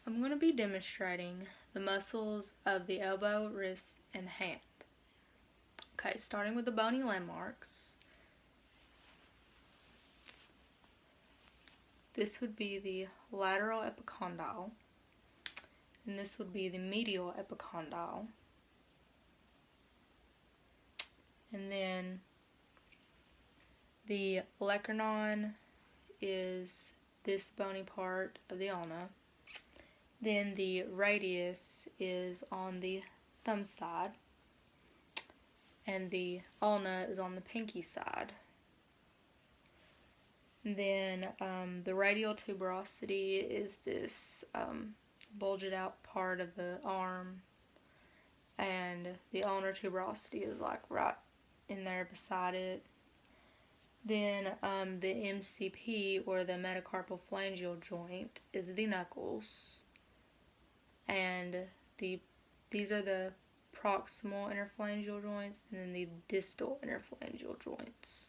I'm going to be demonstrating the muscles of the elbow, wrist, and hand. Okay, starting with the bony landmarks. This would be the lateral epicondyle, and this would be the medial epicondyle. And then the olecranon is this bony part of the ulna. Then the radius is on the thumb side, and the ulna is on the pinky side. Then the radial tuberosity is this bulged out part of the arm, and the ulnar tuberosity is like right in there beside it. Then the MCP, or the metacarpal phalangeal joint, is the knuckles, and these are the proximal interphalangeal joints, and then the distal interphalangeal joints.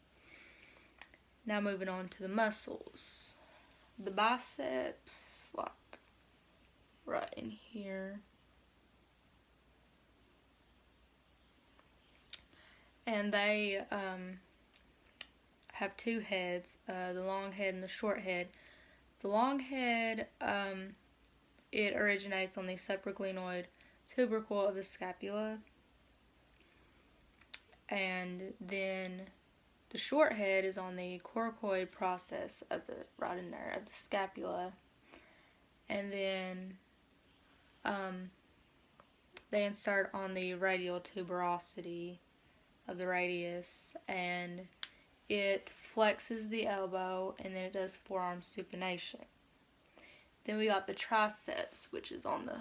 Now moving on to the muscles. The biceps, like right in here. And they have two heads, the long head and the short head. The long head, it originates on the supraglenoid tubercle of the scapula. And then the short head is on the coracoid process of the, right in there, of the scapula. And then they insert on the radial tuberosity of the radius, and it flexes the elbow, and then it does forearm supination. Then we got the triceps, which is on the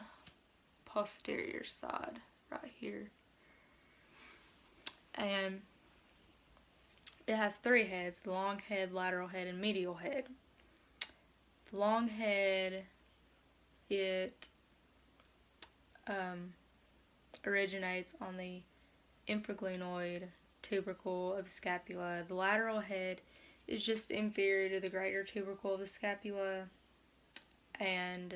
posterior side, right here. And it has three heads: the long head, lateral head, and medial head. The long head, it originates on the infraglenoid tubercle of the scapula. The lateral head is just inferior to the greater tubercle of the scapula, and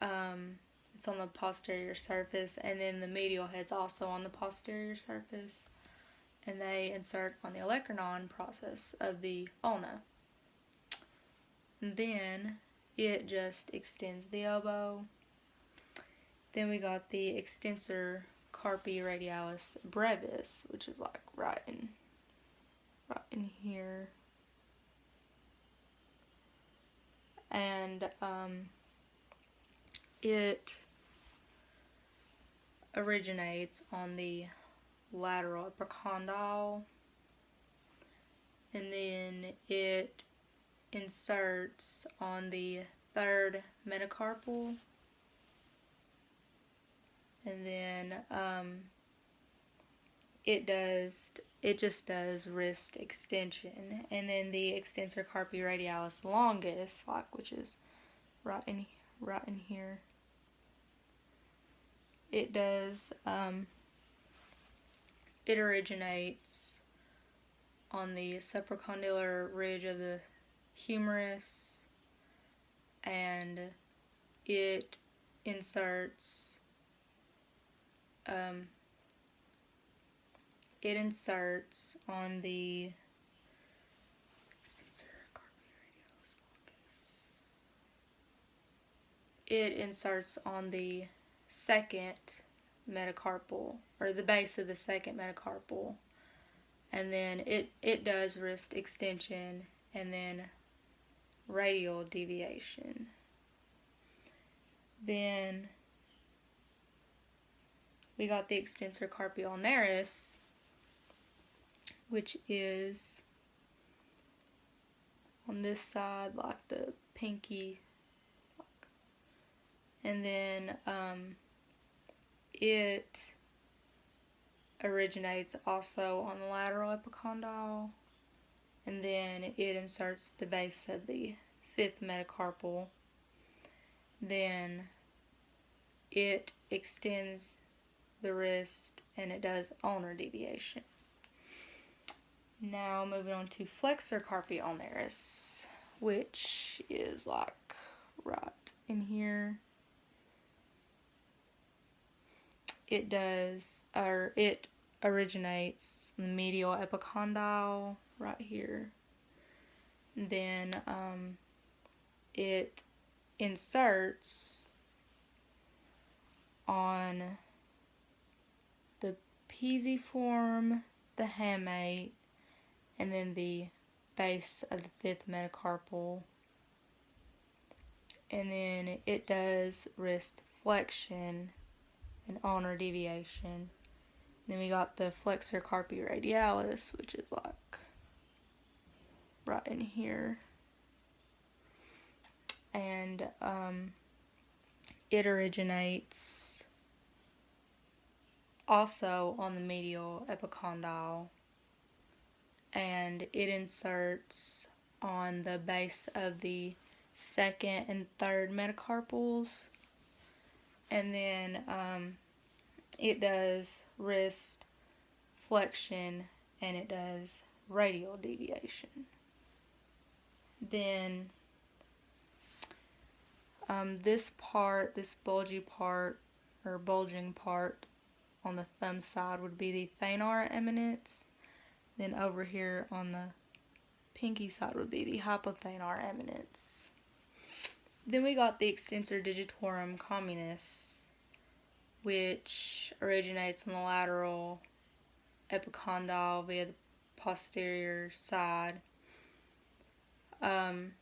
it's on the posterior surface. And then the medial head's also on the posterior surface, and they insert on the olecranon process of the ulna. And then it just extends the elbow. Then we got the extensor carpi radialis brevis, which is like right in here. And it originates on the lateral epicondyle, and then it inserts on the third metacarpal, and then it just does wrist extension. And then the extensor carpi radialis longus, like, which is right in here, it does it originates on the supracondylar ridge of the humerus, and it inserts on the second metacarpal, or the base of the second metacarpal, and then it does wrist extension and then radial deviation. Then we got the extensor carpi ulnaris, which is on this side, like the pinky, and then it originates also on the lateral epicondyle, and then it inserts the base of the fifth metacarpal. Then it extends the wrist, and it does ulnar deviation. Now moving on to flexor carpi ulnaris, which is like right in here. It originates in the medial epicondyle right here. Then it inserts on the pisiform, the hamate, and then the base of the fifth metacarpal. And then it does wrist flexion and ulnar deviation. Then we got the flexor carpi radialis, which is like right in here. And it originates also on the medial epicondyle, and it inserts on the base of the second and third metacarpals, and then it does wrist flexion and it does radial deviation. Then this bulgy part or bulging part on the thumb side would be the thenar eminence. Then over here on the pinky side would be the hypothenar eminence. Then we got the extensor digitorum communis, which originates on the lateral epicondyle via the posterior side. And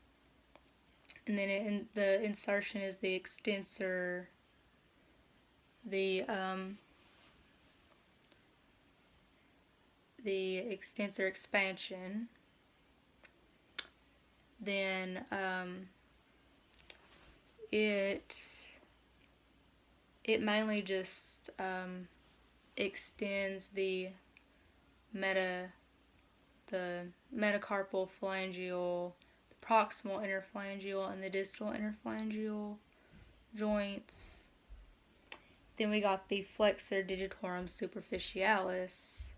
then the insertion is the extensor, the extensor expansion. Then it mainly just extends the metacarpal phalangeal, the proximal interphalangeal, and the distal interphalangeal joints. Then we got the flexor digitorum superficialis,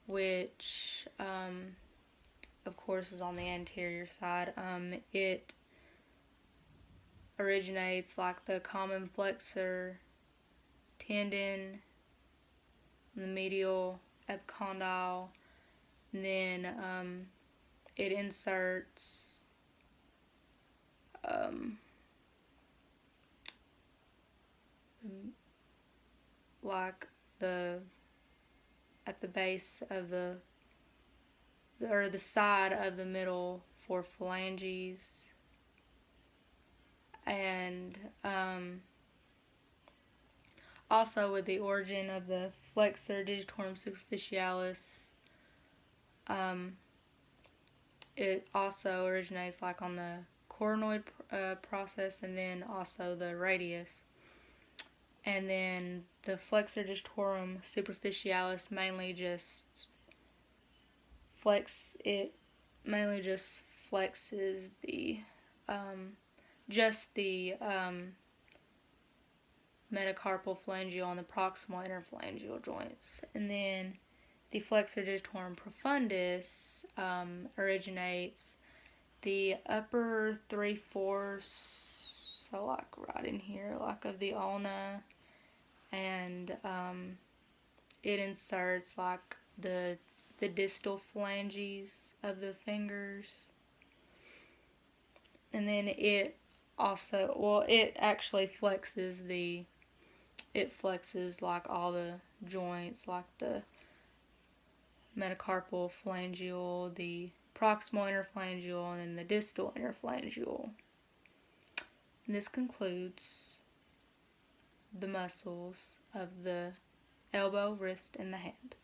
which of course is on the anterior side. It originates like the common flexor tendon in the medial epicondyle, and then it inserts like at the base of the side of the middle four phalanges, and also with the origin of the flexor digitorum superficialis, it also originates like on the coronoid process, and then also the radius. And then the flexor digitorum superficialis mainly just flexes the metacarpal phalangeal and the proximal interphalangeal joints. And then the flexor digitorum profundus originates the upper 3/4, so like right in here, like of the ulna, and it inserts like the distal phalanges of the fingers. And then it actually flexes like all the joints, like the metacarpal phalangeal, the proximal interphalangeal, and then the distal interphalangeal. And this concludes the muscles of the elbow, wrist, and the hand.